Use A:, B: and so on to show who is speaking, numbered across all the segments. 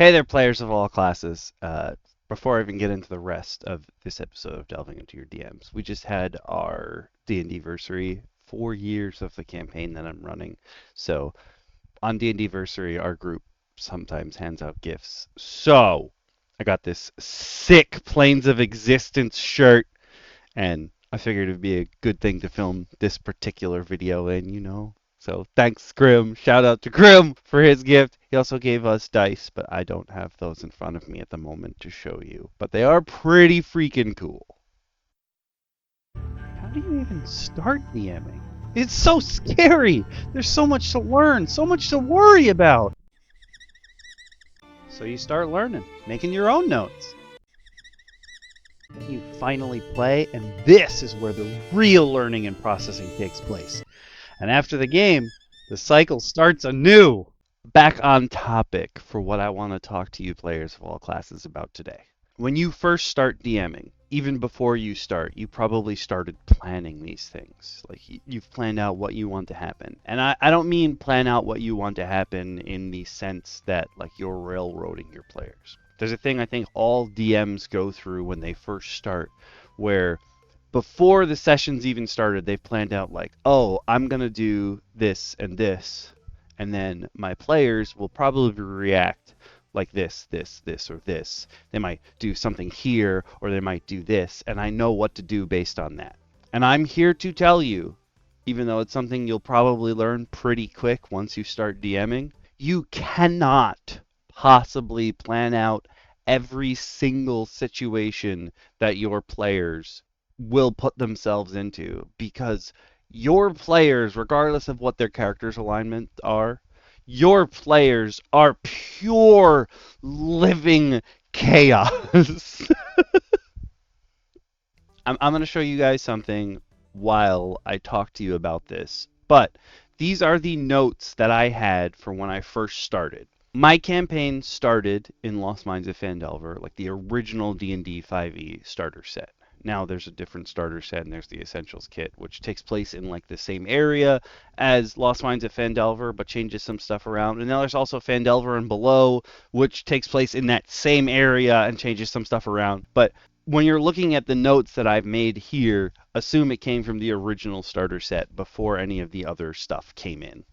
A: Hey there, players of all classes. Before I even get into the rest of this episode of Delving into Your DMs, we just had our D&Dversary, 4 years of the campaign that I'm running. So on D&Dversary, our group sometimes hands out gifts. So I got this sick Planes of Existence shirt, and I figured it'd be a good thing to film this particular video in. So thanks, Grim. Shout out to Grim for his gift. He also gave us dice, but I don't have those in front of me at the moment to show you. But they are pretty freaking cool. How do you even start DMing? It's so scary. There's so much to learn, so much to worry about. So you start learning, making your own notes. You finally play, and this is where the real learning and processing takes place. And after the game, the cycle starts anew. Back on topic for what I want to talk to you players of all classes about today. When you first start DMing, even before you start, you probably started planning these things. Like you've planned out what you want to happen. And I don't mean plan out what you want to happen in the sense that like you're railroading your players. There's a thing I think all DMs go through when they first start where before the session's even started, they've planned out like, oh, I'm going to do this and this. And then my players will probably react like this, or this. They might do something here, or they might do this. And I know what to do based on that. And I'm here to tell you, even though it's something you'll probably learn pretty quick once you start DMing, you cannot possibly plan out every single situation that your players will put themselves into, because your players, regardless of what their character's alignment are, your players are pure living chaos. I'm going to show you guys something while I talk to you about this, but these are the notes that I had for when I first started. My campaign started in Lost Mines of Phandelver, like the original D&D 5e starter set. Now there's a different starter set, and there's the Essentials kit, which takes place in like the same area as Lost Mines of Phandelver, but changes some stuff around. And now there's also Phandelver and Below, which takes place in that same area and changes some stuff around. But when you're looking at the notes that I've made here, assume it came from the original starter set before any of the other stuff came in.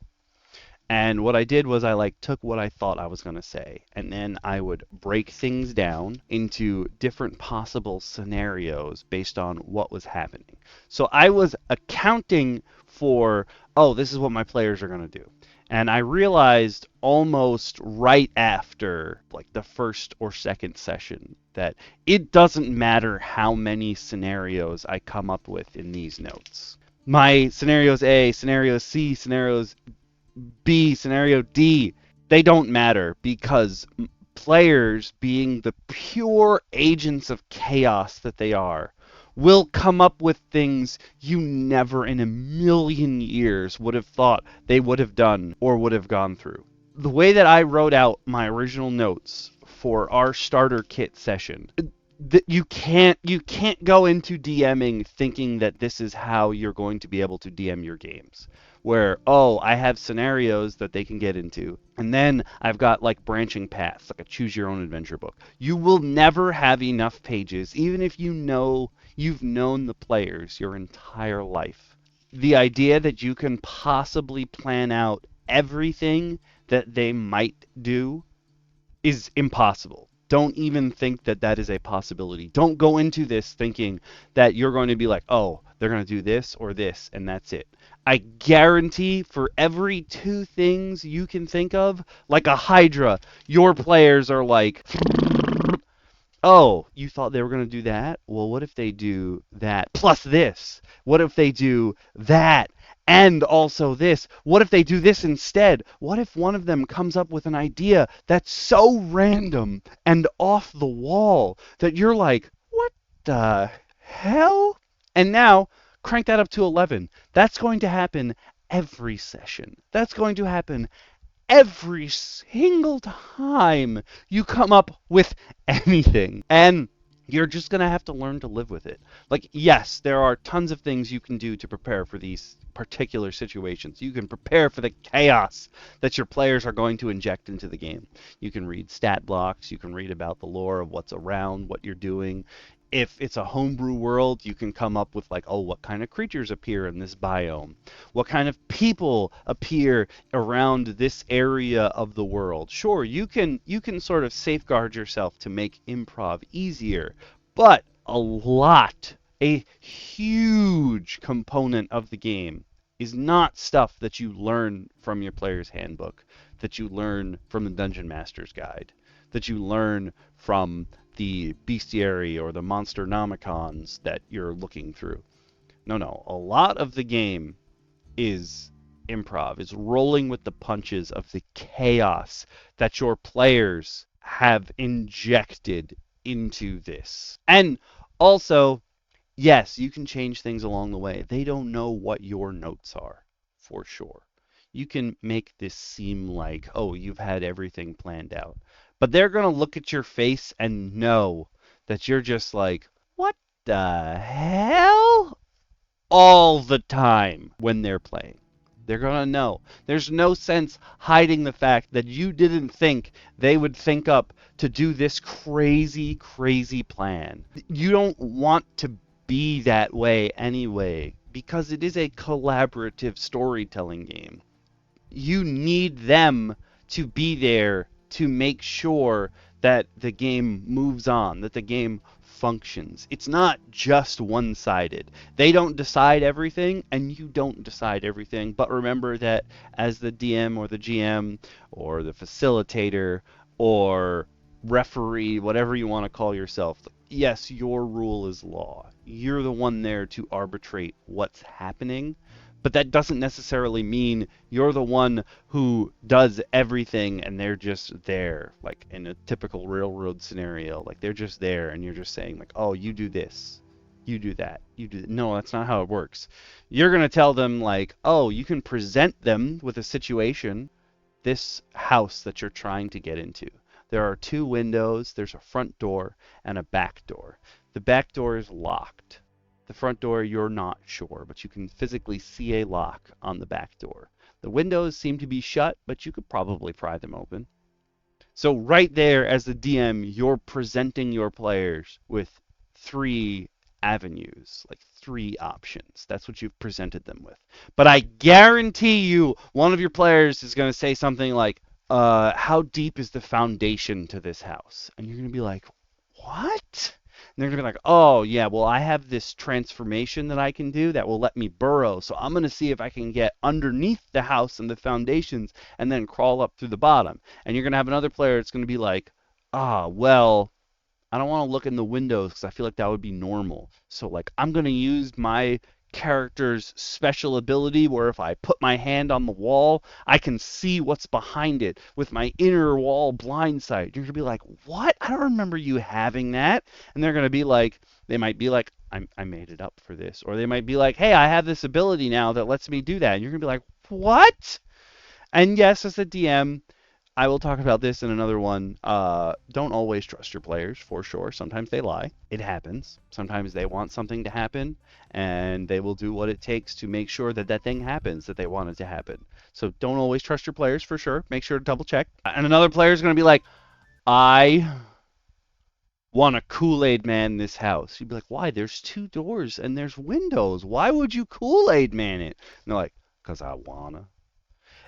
A: And what I did was I took what I thought I was going to say, and then I would break things down into different possible scenarios based on what was happening. So I was accounting for, oh, this is what my players are going to do. And I realized almost right after like the first or second session that it doesn't matter how many scenarios I come up with in these notes. My scenarios A, scenarios C, scenarios B, scenario D, they don't matter because players, being the pure agents of chaos that they are, will come up with things you never in a million years would have thought they would have done or would have gone through. The way that I wrote out my original notes for our starter kit session, you can't go into DMing thinking that this is how you're going to be able to DM your games. Where, oh, I have scenarios that they can get into, and then I've got like branching paths, like a choose your own adventure book. You will never have enough pages, even if you've known the players your entire life. The idea that you can possibly plan out everything that they might do is impossible. Don't even think that that is a possibility. Don't go into this thinking that you're going to be like, oh, they're going to do this or this, and that's it. I guarantee for every two things you can think of, like a Hydra, your players are like, oh, you thought they were going to do that? Well, what if they do that plus this? What if they do that and also this? What if they do this instead? What if one of them comes up with an idea that's so random and off the wall that you're like, what the hell? And now crank that up to 11. That's going to happen every session. That's going to happen every single time you come up with anything. And You're just going to have to learn to live with it. Like, yes, there are tons of things you can do to prepare for these particular situations. You can prepare for the chaos that your players are going to inject into the game. You can read stat blocks, you can read about the lore of what's around, what you're doing. If it's a homebrew world, you can come up with like, oh, what kind of creatures appear in this biome? What kind of people appear around this area of the world? Sure, you can sort of safeguard yourself to make improv easier, but a huge component of the game is not stuff that you learn from your player's handbook, that you learn from the Dungeon Master's Guide, that you learn from the bestiary or the monsternomicons that you're looking through. No. A lot of the game is improv, is rolling with the punches of the chaos that your players have injected into this. And also, yes, you can change things along the way. They don't know what your notes are, for sure. You can make this seem like, oh, you've had everything planned out. But they're going to look at your face and know that you're just like, what the hell? All the time when they're playing. They're going to know. There's no sense hiding the fact that you didn't think they would think up to do this crazy, crazy plan. You don't want to be that way anyway, because it is a collaborative storytelling game. You need them to be there to make sure that the game moves on, that the game functions. It's not just one-sided. They don't decide everything, and you don't decide everything. But remember that as the DM or the GM or the facilitator or referee, whatever you want to call yourself, yes, your rule is law. You're the one there to arbitrate what's happening, but that doesn't necessarily mean you're the one who does everything and they're just there, like in a typical railroad scenario. Like they're just there and you're just saying like, oh, you do this, you do that, you do that. No, that's not how it works. You're going to tell them like, oh, you can present them with a situation, this house that you're trying to get into. There are two windows, there's a front door and a back door. The back door is locked. The front door, you're not sure, but you can physically see a lock on the back door. The windows seem to be shut, but you could probably pry them open. So right there, as the DM, you're presenting your players with three avenues, like three options. That's what you've presented them with. But I guarantee you, one of your players is going to say something like, how deep is the foundation to this house? And you're going to be like, what? And they're going to be like, oh, yeah, well, I have this transformation that I can do that will let me burrow. So I'm going to see if I can get underneath the house and the foundations and then crawl up through the bottom. And you're going to have another player that's going to be like, well, I don't want to look in the windows because I feel like that would be normal. So, like, I'm going to use my character's special ability where if I put my hand on the wall, I can see what's behind it with my inner wall blind sight. You're going to be like, what? I don't remember you having that. And they're going to be like, they might be like, I made it up for this. Or they might be like, hey, I have this ability now that lets me do that. And you're going to be like, what? And yes, as a DM, I will talk about this in another one. Don't always trust your players, for sure. Sometimes they lie. It happens. Sometimes they want something to happen, and they will do what it takes to make sure that that thing happens that they want it to happen. So don't always trust your players, for sure. Make sure to double check. And another player is going to be like, I want a Kool-Aid man this house. You'd be like, why? There's two doors and there's windows. Why would you Kool-Aid man it? And they're like, because I wanna.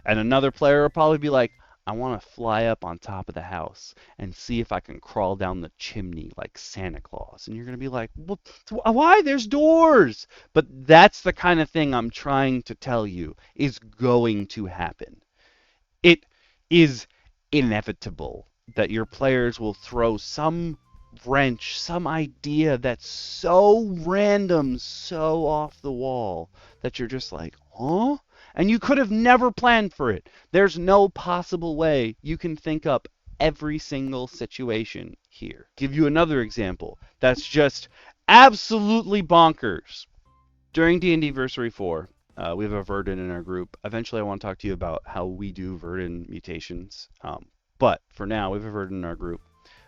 A: And another player will probably be like, I want to fly up on top of the house and see if I can crawl down the chimney like Santa Claus. And you're going to be like, well, why? There's doors. But that's the kind of thing I'm trying to tell you is going to happen. It is inevitable that your players will throw some wrench, some idea that's so random, so off the wall that you're just like, huh? And you could have never planned for it. There's no possible way you can think up every single situation here. Give you another example that's just absolutely bonkers. During D&Dversary 4, we have a Verdant in our group. Eventually I want to talk to you about how we do Verdant mutations. But for now, we have a Verdant in our group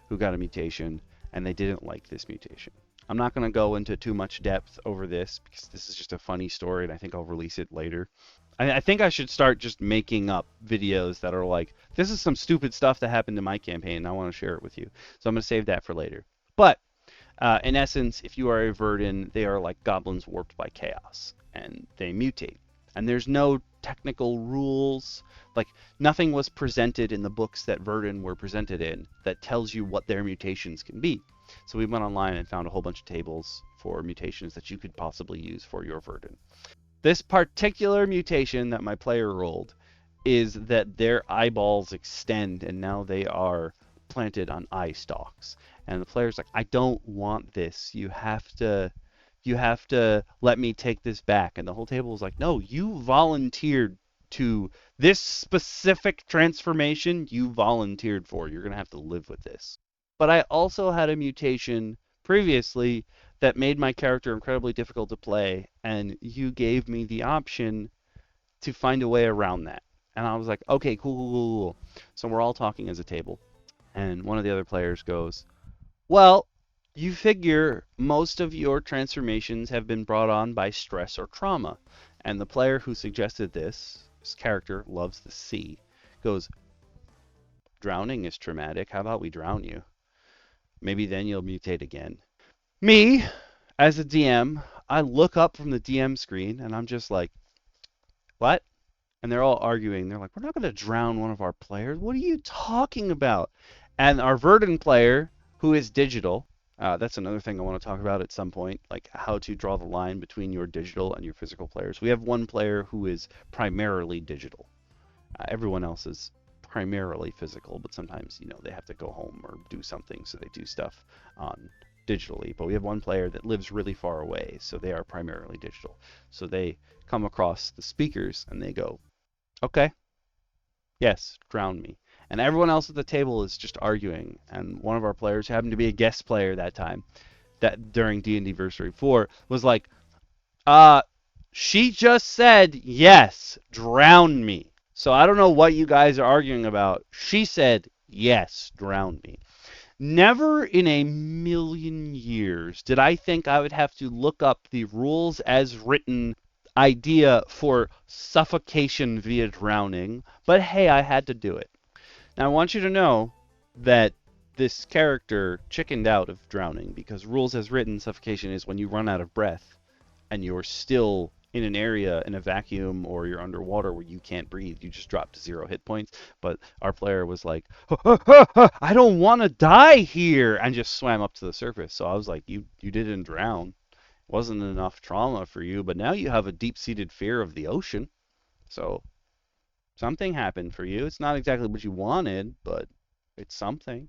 A: who got a mutation. and they didn't like this mutation. I'm not going to go into too much depth over this because this is just a funny story, and I think I'll release it later. I think I should start just making up videos that are like, this is some stupid stuff that happened in my campaign, and I want to share it with you. So I'm going to save that for later. But in essence, if you are a Verdin, they are like goblins warped by chaos, and they mutate. And there's no technical rules, like nothing was presented in the books that Verdin were presented in that tells you what their mutations can be. So we went online and found a whole bunch of tables for mutations that you could possibly use for your Verdin. This particular mutation that my player rolled is that their eyeballs extend and now they are planted on eye stalks. And the player's like, I don't want this. You have to let me take this back. And the whole table was like, no, you volunteered to this specific transformation you volunteered for. You're going to have to live with this. But I also had a mutation previously that made my character incredibly difficult to play, and you gave me the option to find a way around that. And I was like, okay, cool. So we're all talking as a table, and one of the other players goes, well, you figure most of your transformations have been brought on by stress or trauma. And the player who suggested this character loves the sea, goes, drowning is traumatic. How about we drown you? Maybe then you'll mutate again. Me, as a DM, I look up from the DM screen and I'm just like, what? And they're all arguing. They're like, we're not going to drown one of our players. What are you talking about? And our Verdin player, who is digital, that's another thing I want to talk about at some point, like how to draw the line between your digital and your physical players. We have one player who is primarily digital. Everyone else is primarily physical, but sometimes, they have to go home or do something, so they do stuff on digitally. But we have one player that lives really far away, so they are primarily digital. So they come across the speakers and they go, okay, yes, drown me. And everyone else at the table is just arguing. And one of our players, who happened to be a guest player that time, that during D&Dversary 4, was like, she just said, yes, drown me. So I don't know what you guys are arguing about. She said, yes, drown me. Never in a million years did I think I would have to look up the rules as written idea for suffocation via drowning, but hey, I had to do it. Now I want you to know that this character chickened out of drowning because rules as written, suffocation is when you run out of breath and you're still in an area in a vacuum or you're underwater where you can't breathe. You just drop to 0 hit points. But our player was like, I don't want to die here, and just swam up to the surface. So I was like, you didn't drown. It wasn't enough trauma for you, but now you have a deep-seated fear of the ocean. So something happened for you. It's not exactly what you wanted, but it's something.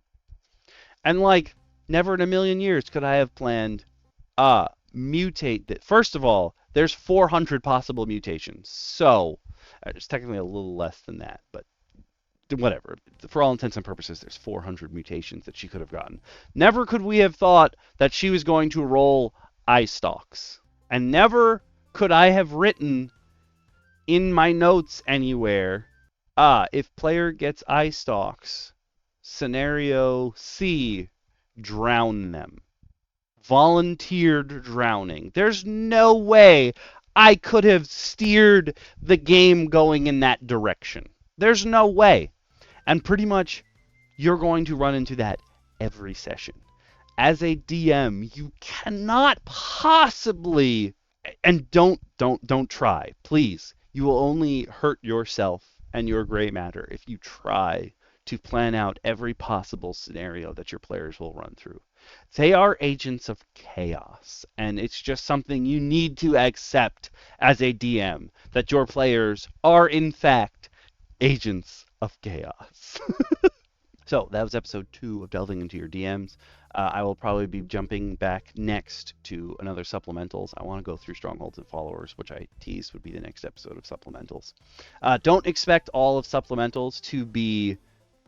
A: And like, never in a million years could I have planned, mutate that. First of all, there's 400 possible mutations. So, it's technically a little less than that, but whatever. For all intents and purposes, there's 400 mutations that she could have gotten. Never could we have thought that she was going to roll eye stalks. And never could I have written in my notes anywhere, if player gets eye stalks, scenario C, drown them. Volunteered drowning. There's no way I could have steered the game going in that direction. There's no way. And pretty much you're going to run into that every session. As a DM, you cannot possibly, and don't try, please. You will only hurt yourself and your gray matter if you try to plan out every possible scenario that your players will run through. They are agents of chaos, and it's just something you need to accept as a DM, that your players are in fact agents of chaos. So that was episode 2 of Delving into Your DMs. I will probably be jumping back next to another supplementals. I want to go through Strongholds and Followers, which I teased would be the next episode of supplementals. Don't expect all of supplementals to be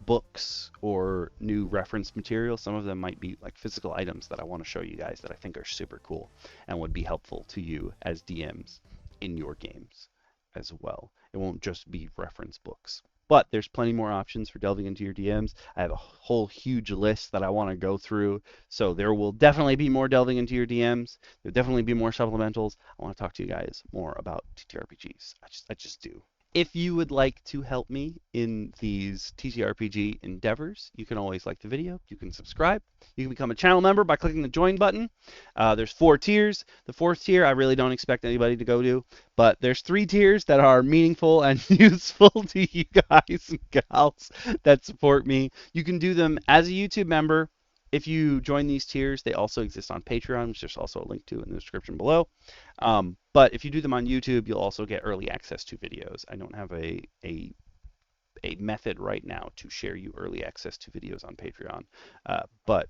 A: books or new reference material. Some of them might be like physical items that I want to show you guys that I think are super cool and would be helpful to you as DMs in your games as well. It won't just be reference books. But there's plenty more options for delving into your DMs. I have a whole huge list that I want to go through. So there will definitely be more delving into your DMs. There'll definitely be more supplementals. I want to talk to you guys more about TTRPGs. I just do. If you would like to help me in these TTRPG endeavors, you can always like the video. You can subscribe. You can become a channel member by clicking the join button. There's 4 tiers. The 4th tier, I really don't expect anybody to go to, but there's 3 tiers that are meaningful and useful to you guys and gals that support me. You can do them as a YouTube member. If you join these tiers, they also exist on Patreon, which there's also a link to in the description below. But if you do them on YouTube, you'll also get early access to videos. I don't have a method right now to share you early access to videos on Patreon, but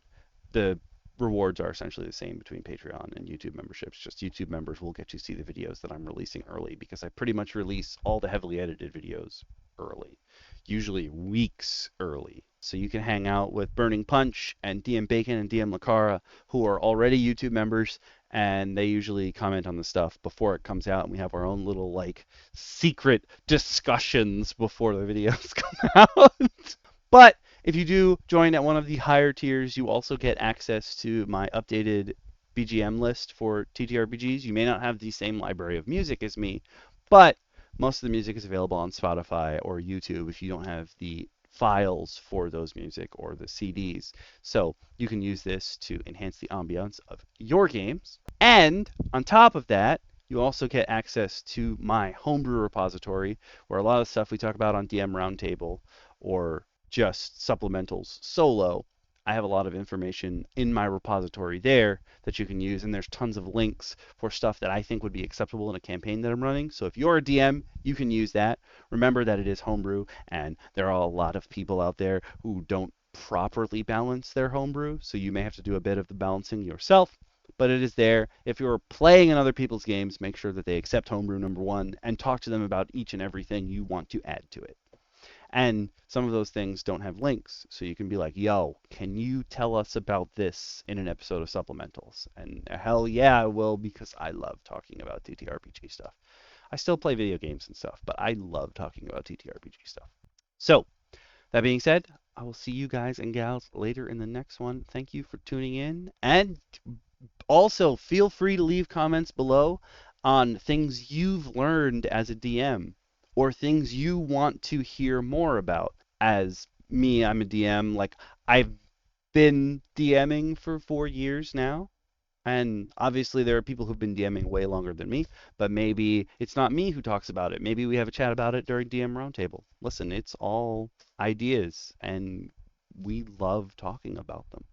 A: the rewards are essentially the same between Patreon and YouTube memberships. Just YouTube members will get to see the videos that I'm releasing early because I pretty much release all the heavily edited videos early, usually weeks early. So you can hang out with Burning Punch and DM Bacon and DM Lacara, who are already YouTube members, and they usually comment on the stuff before it comes out, and we have our own little like secret discussions before the videos come out. But if you do join at one of the higher tiers, you also get access to my updated BGM list for TTRPGs. You may not have the same library of music as me, but most of the music is available on Spotify or YouTube if you don't have the files for those music or the CDs. So you can use this to enhance the ambiance of your games. And on top of that, you also get access to my homebrew repository, where a lot of stuff we talk about on DM Roundtable or just supplementals solo, I have a lot of information in my repository there that you can use, and there's tons of links for stuff that I think would be acceptable in a campaign that I'm running. So if you're a DM, you can use that. Remember that it is homebrew, and there are a lot of people out there who don't properly balance their homebrew, so you may have to do a bit of the balancing yourself, but it is there. If you're playing in other people's games, make sure that they accept homebrew number 1 and talk to them about each and everything you want to add to it. And some of those things don't have links, so you can be like, yo, can you tell us about this in an episode of Supplementals? And hell yeah, I will, because I love talking about TTRPG stuff. I still play video games and stuff, but I love talking about TTRPG stuff. So, that being said, I will see you guys and gals later in the next one. Thank you for tuning in, and also feel free to leave comments below on things you've learned as a DM or things you want to hear more about. As me, I'm a DM. Like, I've been DMing for 4 years now, and obviously there are people who've been DMing way longer than me, but maybe it's not me who talks about it. Maybe we have a chat about it during DM Roundtable. Listen, it's all ideas, and we love talking about them.